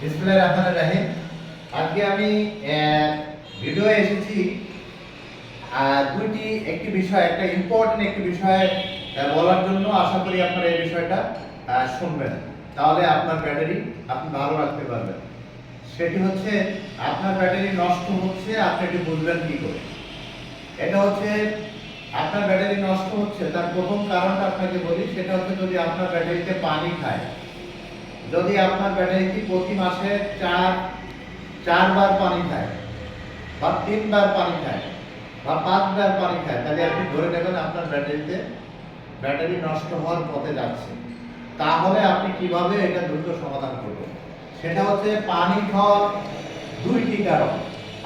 বিসমিল্লাহির রহমানির রহিম। আজকে আমি ভিডিও এসেছি একটি বিষয়, একটা ইম্পর্টেন্ট একটি বিষয় বলার জন্য। আশা করি আপনারা এই বিষয়টা শুনবেন, তাহলে আপনার ব্যাটারি আপনি ভালো রাখতে পারবেন। সেটি হচ্ছে, আপনার ব্যাটারি নষ্ট হচ্ছে, আপনি এটি বুঝবেন কি করে। এটা হচ্ছে, আপনার ব্যাটারি নষ্ট হচ্ছে তার প্রথম কারণটা আপনাকে বলি। সেটা হচ্ছে, যদি আপনার ব্যাটারিতে পানি খায়, যদি আপনার ব্যাটারিটি প্রতি মাসে চারবার পানি খায়, বা 3বার পানি খায়, বা 5বার পানি খায়, তাহলে আপনি ধরে নেবেন আপনার ব্যাটারি নষ্ট হওয়ার পথে যাচ্ছে। তাহলে আপনি কিভাবে এটা দ্রুত সমাধান করবেন? সেটা হচ্ছে, পানি খাওয়ার দুইটি কারণ।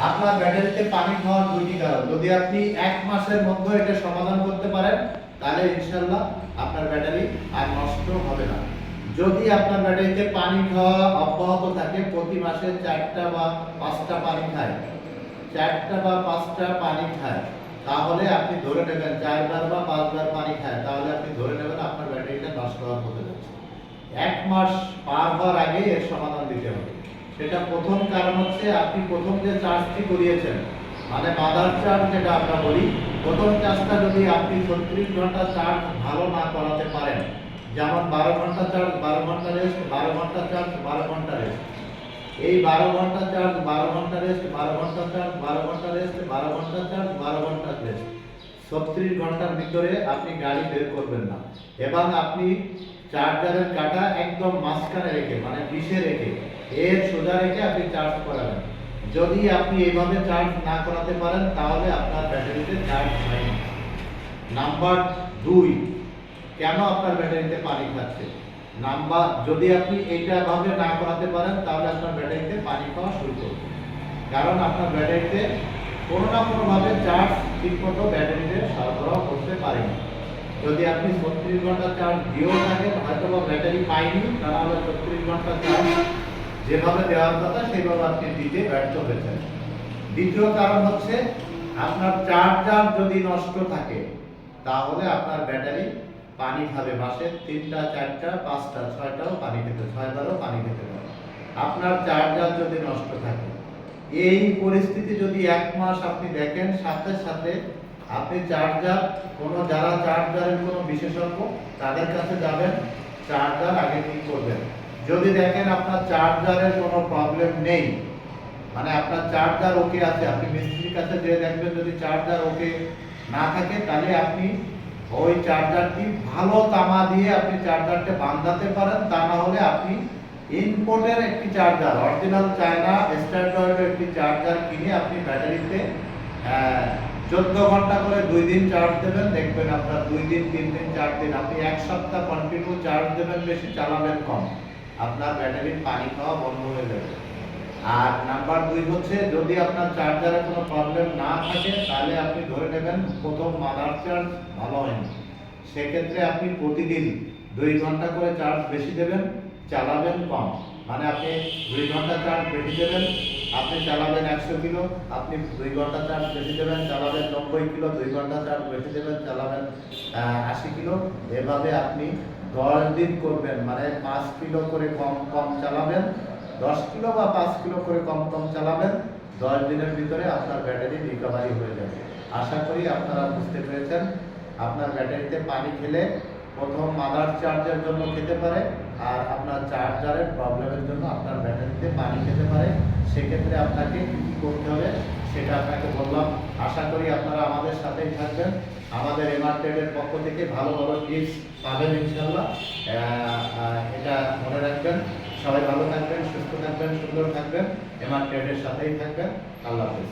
আপনার ব্যাটারিতে পানি খাওয়ার দুইটি কারণ যদি আপনি 1 মাসের মধ্যে এটা সমাধান করতে পারেন, তাহলে ইনশাআল্লাহ আপনার ব্যাটারি আর নষ্ট হবে না। যদি আপনার ব্যাটারিতে পানি খাওয়া অব্যাহত থাকে, প্রতি মাসে 4টা বা 5টা পানি খায়, 4টা বা 5টা পানি খায়, তাহলে আপনি ধরে নেবেন 4বার বা 5বার পানি খায়, তাহলে আপনি ধরে নেবেন আপনার ব্যাটারিটা নষ্ট হওয়ার পথে যাচ্ছে। 1 মাস পার হওয়ার আগে এর সমাধান দিতে হবে। সেটা প্রথম কারণ হচ্ছে, আপনি প্রথম যে চার্জটি করিয়েছেন, মানে মাদার চার্জ যেটা আমরা বলি, প্রথম চার্জটা যদি আপনি 36 ঘন্টা চার্জ ভালো না করাতে পারেন, যেমন 12 ঘন্টা চার্জ 12 ঘন্টা রেস্ট, 12 ঘন্টা চার্জ 12 ঘন্টা রেস্ট, এই 12 ঘন্টা চার্জ 12 ঘন্টা রেস্ট, 12 ঘন্টা চার্জ 12 ঘন্টা রেস্ট, 12 ঘন্টা চার্জ 12 ঘন্টা রেস্ট, 36 ঘন্টার ভিতরে আপনি গাড়ি বের করবেন না। এবং আপনি চার্জারের কাটা একদম মাঝখানে রেখে, মানে 20-এ রেখে, এর সোজা রেখে আপনি চার্জ করাবেন। যদি আপনি এইভাবে চার্জ না করাতে পারেন, তাহলে আপনার ব্যাটারিতে চার্জ হয়নি। নাম্বার 2, কেন আপনার ব্যাটারিতে পানি খাচ্ছে? যদি আপনি এইটা ভাবে না করাতে পারেন, তাহলে আপনার ব্যাটারিতে পানি খাওয়া শুরু করবে। কারণ আপনার ব্যাটারিতে কোনো না কোনো ভাবে চার্জ ঠিকমতো ব্যাটারিতে সরবরাহ করতে পারেনি। যদি আপনি 36 ঘন্টা চার্জ দিয়েও থাকেন, হয়তো বা ব্যাটারি পাইনি, তাহলে 36 ঘন্টা চার্জ যেভাবে দেওয়ার কথা সেভাবে আপনি দিতে ব্যর্থ হয়েছেন। দ্বিতীয় কারণ হচ্ছে, আপনার চার্জার যদি নষ্ট থাকে, তাহলে আপনার ব্যাটারি পানি খাবে। মাসে 3টা 4টা 5টা 6টাও পানি খেতে, 6বারও পানি খেতে পারে আপনার চার্জার যদি নষ্ট থাকে। এই পরিস্থিতি যদি 1 মাস আপনি দেখেন, সাথে সাথে আপনি যারা চার্জারের কোনো বিশেষজ্ঞ, তাদের কাছে যাবেন, চার্জার আগে ঠিক করবেন। যদি দেখেন আপনার চার্জারের কোনো প্রবলেম নেই, মানে আপনার চার্জার ওকে আছে, আপনি মিস্ত্রির কাছে যেয়ে দেখবেন যদি চার্জার ওকে না থাকে, তাহলে আপনি ওই চার্জারটি ভালো তামা দিয়ে আপনি চার্জারটা বাঁধাতে পারেন। তা না হলে আপনি ইম্পোর্টের একটি চার্জার, অরিজিনাল চায়না স্ট্যান্ডার্ডের একটি চার্জার কিনে আপনি ব্যাটারিতে 14 ঘন্টা করে 2 দিন চার্জ দেবেন। দেখবেন আপনার 2 দিন 3 দিন 4 দিন, আপনি 1 সপ্তাহ কন্টিনিউ চার্জ দেবেন, বেশি চালাবেন কম, আপনার ব্যাটারির পানি খাওয়া বন্ধ হয়ে যাবে। আর নাম্বার 2 হচ্ছে, যদি আপনার চার্জারে কোনো প্রবলেম না থাকে, তাহলে আপনি ধরে নেবেন প্রথম মাদার চার্জ ভালো হয়নি। সেক্ষেত্রে আপনি প্রতিদিন 2 ঘন্টা করে চার্জ বেশি দেবেন, চালাবেন কম। মানে আপনি 2 ঘন্টা চার্জ বেশি দেবেন, আপনি চালাবেন 100 কিলো, আপনি 2 ঘন্টা চার্জ বেশি দেবেন, চালাবেন 90 কিলো, 2 ঘন্টা চার্জ বেশি দেবেন, চালাবেন 80 কিলো। এভাবে আপনি 10 দিন করবেন, মানে 5 কিলো করে কম কম চালাবেন, 10 কিলো বা 5 কিলো করে কম কম চালাবেন। 10 দিনের ভিতরে আপনার ব্যাটারি রিকভারি হয়ে যাবে। আশা করি আপনারা বুঝতে পেরেছেন। আপনার ব্যাটারিতে পানি খেলে প্রথম মাদার চার্জের জন্য খেতে পারে, আর আপনার চার্জারের প্রবলেমের জন্য আপনার ব্যাটারিতে পানি খেতে পারে। সেক্ষেত্রে আপনাকে কী কী করতে হবে সেটা আপনাকে বললাম। আশা করি আপনারা আমাদের সাথেই থাকবেন। আমাদের এমআর ট্রেডের পক্ষ থেকে ভালো ভালো টিপস পাবেন ইনশাআল্লাহ। এটা মনে রাখবেন। সবাই ভালো থাকবেন, সুস্থ থাকবেন, সুন্দর থাকবেন, এমআর ট্রেডের সাথেই থাকবেন। আল্লাহ হাফেজ।